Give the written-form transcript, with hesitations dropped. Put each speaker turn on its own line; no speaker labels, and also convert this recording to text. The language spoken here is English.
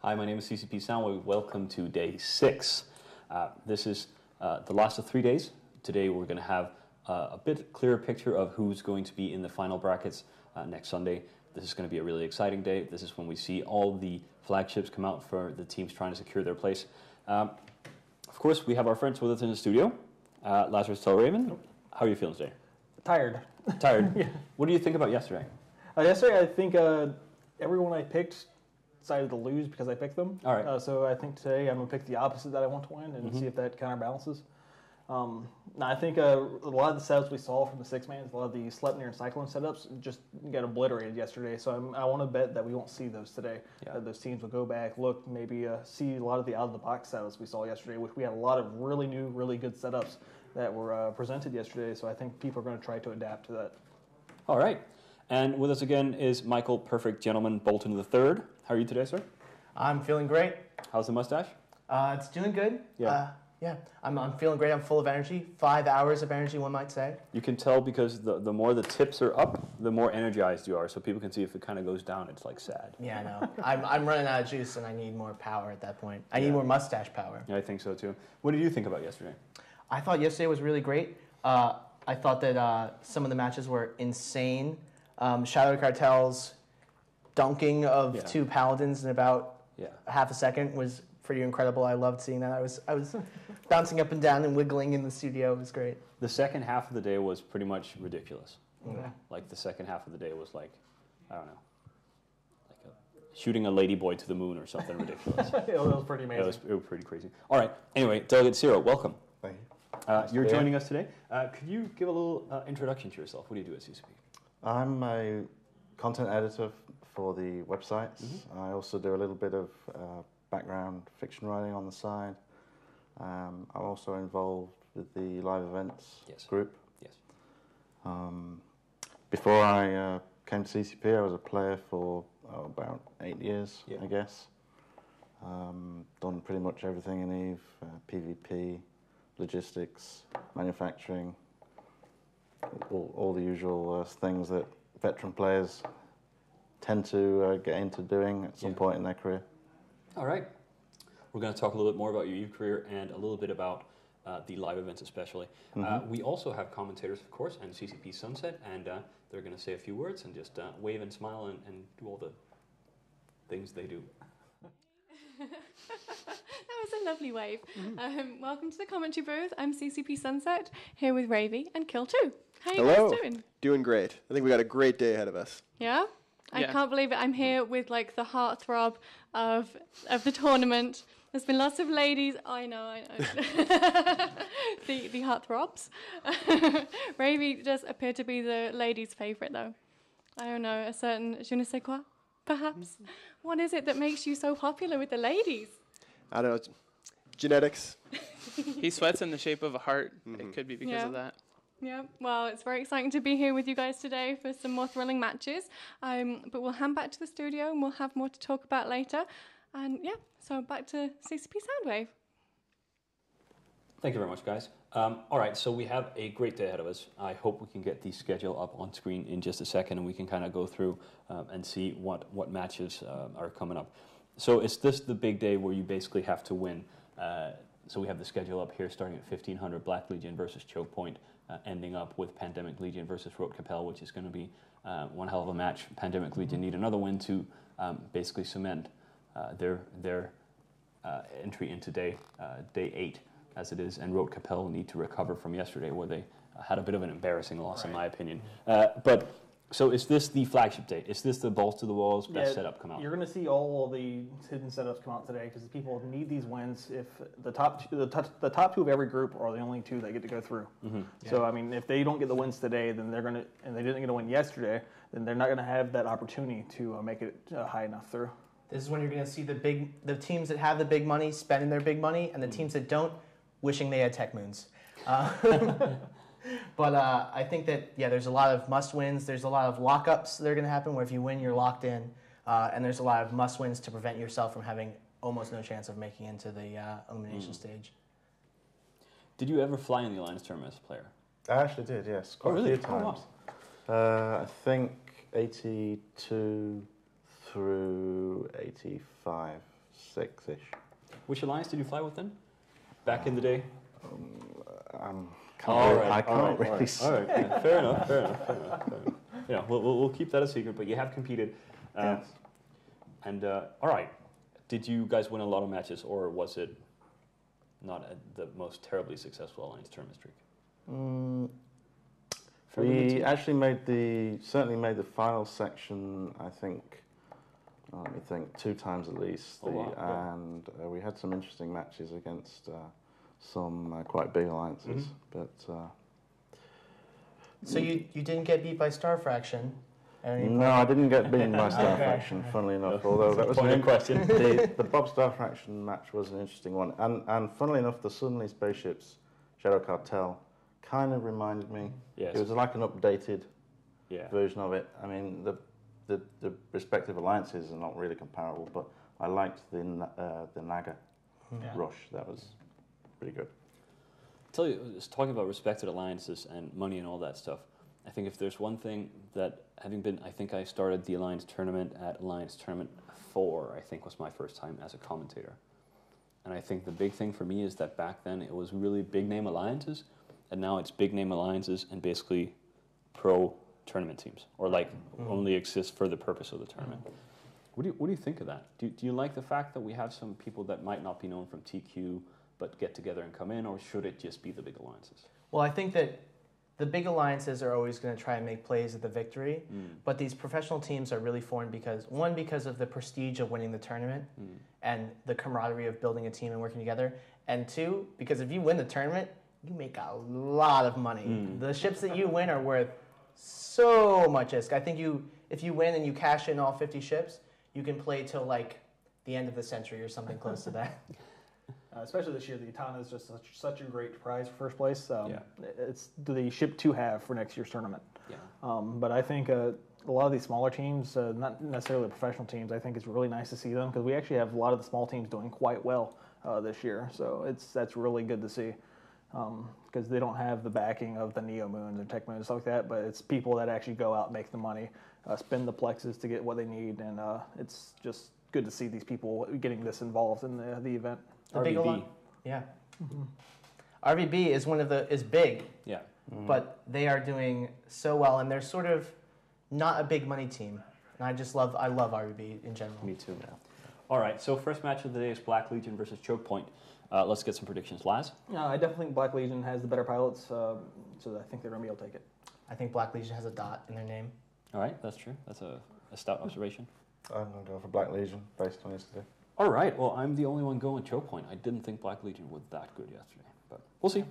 Hi, my name is CCP Soundwave. Welcome to day 6. This is the last of 3 days. Today we're going to have a bit clearer picture of who's going to be in the final brackets next Sunday. This is going to be a really exciting day. This is when we see all the flagships come out for the teams trying to secure their place. Of course, we have our friends with us in the studio. Lazarus Raven, how are you feeling today?
Tired.
Tired?
Yeah.
What do you think about yesterday?
Yesterday, I think everyone I picked decided to lose because I picked them.
All right.
So I think today I'm going to pick the opposite that I want to win and see if that counterbalances. I think a lot of the setups we saw from the six-mans, a lot of the Sleipnir and Cyclone setups just got obliterated yesterday. So I want to bet that we won't see those today.
Yeah.
That those teams will go back, look, maybe see a lot of the out-of-the-box setups we saw yesterday, which we had a lot of really new, really good setups that were presented yesterday. So I think people are going to try to adapt to that.
All right. And with us again is Michael Perfect Gentleman Bolton III. How are you today, sir?
I'm feeling great.
How's the mustache?
It's doing good.
Yeah.
I'm feeling great. I'm full of energy. 5 hours of energy, one might say.
You can tell because the more the tips are up, the more energized you are. So people can see if it kind of goes down, it's like sad.
Yeah, I know. I'm running out of juice and I need more power at that point. I need more mustache power.
Yeah, I think so too. What did you think about yesterday?
I thought yesterday was really great. I thought that some of the matches were insane. Shadow Cartel's dunking of two paladins in about half a second was pretty incredible. I loved seeing that. I was bouncing up and down and wiggling in the studio. It was great.
The second half of the day was pretty much ridiculous.
Okay.
Like the second half of the day was like, I don't know, like shooting a ladyboy to the moon or something ridiculous.
It was pretty amazing.
It was pretty crazy. All right. Anyway, Delegate Zero, welcome.
Thank you.
You're joining us today. Could you give a little introduction to yourself? What do you do at CCP?
I'm a content editor for the websites. I also do a little bit of background fiction writing on the side. I'm also involved with the live events group.
Yes.
Before I came to CCP, I was a player for about 8 years, I guess. Done pretty much everything in EVE, PvP, logistics, manufacturing, all the usual things that veteran players tend to get into doing at some point in their career.
All right. We're going to talk a little bit more about your EVE career and a little bit about the live events especially. We also have commentators, of course, and CCP Sunset, and they're going to say a few words and just wave and smile and do all the things they do.
That was a lovely wave. Welcome to the commentary booth. I'm CCP Sunset, here with Ravy and Kill2. How are you guys doing?
Doing great. I think we got a great day ahead of us.
Yeah? I can't believe it. I'm here with like the heartthrob of the tournament. There's been lots of ladies. I know. the heartthrobs. Ravy does appear to be the ladies' favourite, though. I don't know, a certain je ne sais quoi, perhaps. What is it that makes you so popular with the ladies?
I don't know. Genetics.
He sweats in the shape of a heart. It could be because of that.
Yeah, well, it's very exciting to be here with you guys today for some more thrilling matches. But we'll hand back to the studio and we'll have more to talk about later. And yeah, so back to CCP Soundwave.
Thank you very much, guys. All right, so we have a great day ahead of us. I hope we can get the schedule up on screen in just a second and we can kind of go through and see what matches are coming up. So is this the big day where you basically have to win? So we have the schedule up here starting at 1500 Black Legion versus Choke Point, ending up with Pandemic Legion versus Road Capel, which is going to be one hell of a match. Pandemic Legion need another win to basically cement their entry into day 8 as it is, and Road Capel need to recover from yesterday where they had a bit of an embarrassing loss in my opinion. So is this the flagship day? Is this the balls to the walls best setup come out?
You're going to see all the hidden setups come out today because people need these wins. If the top two of every group are the only two that get to go through. So I mean, if they don't get the wins today, then they're gonna, and they didn't get a win yesterday, then they're not going to have that opportunity to make it high enough through.
This is when you're going to see the teams that have the big money spending their big money, and the teams that don't wishing they had tech moons. But I think that, there's a lot of must-wins. There's a lot of lockups that are going to happen where if you win, you're locked in. And there's a lot of must-wins to prevent yourself from having almost no chance of making into the elimination stage.
Did you ever fly in the Alliance tournament as a player?
I actually did, yes. Quite a few times. I think 82 through 85. 6-ish.
Which alliance did you fly with then? Back in the day?
I can't really say.
All right. Yeah, fair enough. Yeah, we'll keep that a secret, but you have competed.
Yes.
And, all right. Did you guys win a lot of matches, or was it not the most terribly successful alliance tournament streak?
We actually certainly made the final section, I think, let me think, 2 times at least. And we had some interesting matches against some quite big alliances. But
so you didn't get beat by Star Fraction?
No, I didn't get beaten by Star Fraction, funnily enough, although that was
a question.
The Bob Star Fraction match was an interesting one. And funnily enough, the Suddenly Spaceships Shadow Cartel kind of reminded me.
Yes.
It was like an updated version of it. I mean, the respective alliances are not really comparable, but I liked the Naga rush. That was pretty good.
I'll tell you, just talking about respected alliances and money and all that stuff, I think if there's one thing that, I think I started the Alliance Tournament at Alliance Tournament 4, I think was my first time as a commentator. And I think the big thing for me is that back then it was really big name alliances, and now it's big name alliances and basically pro tournament teams, or like only exist for the purpose of the tournament. What do you think of that? Do you like the fact that we have some people that might not be known from TQ but get together and come in, or should it just be the big alliances?
Well, I think that the big alliances are always going to try and make plays at the victory, but these professional teams are really formed because of the prestige of winning the tournament and the camaraderie of building a team and working together, and 2, because if you win the tournament, you make a lot of money. The ships that you win are worth so much ISK. I think if you win and you cash in all 50 ships, you can play till like the end of the century or something close to that.
Especially this year, the AT10 is just such a great prize for first place. It's the ship to have for next year's tournament.
Yeah.
But I think a lot of these smaller teams, not necessarily the professional teams, I think it's really nice to see them because we actually have a lot of the small teams doing quite well this year. So that's really good to see because they don't have the backing of the Neo Moons and Tech Moons and stuff like that, but it's people that actually go out and make the money, spend the plexes to get what they need, and it's just good to see these people getting this involved in the event.
The big one, RVB is big, but they are doing so well, and they're sort of not a big money team. And I love RVB in general.
Me too. Yeah. All right, so first match of the day is Black Legion versus Choke Point. Let's get some predictions. Laz?
Yeah, I definitely think Black Legion has the better pilots, so I think they're going to be able to take it.
I think Black Legion has a dot in their name.
All right, that's true. That's a stout observation.
I'm going to go for Black Legion based on yesterday.
All right, well, I'm the only one going Choke Point. I didn't think Black Legion was that good yesterday, but we'll see.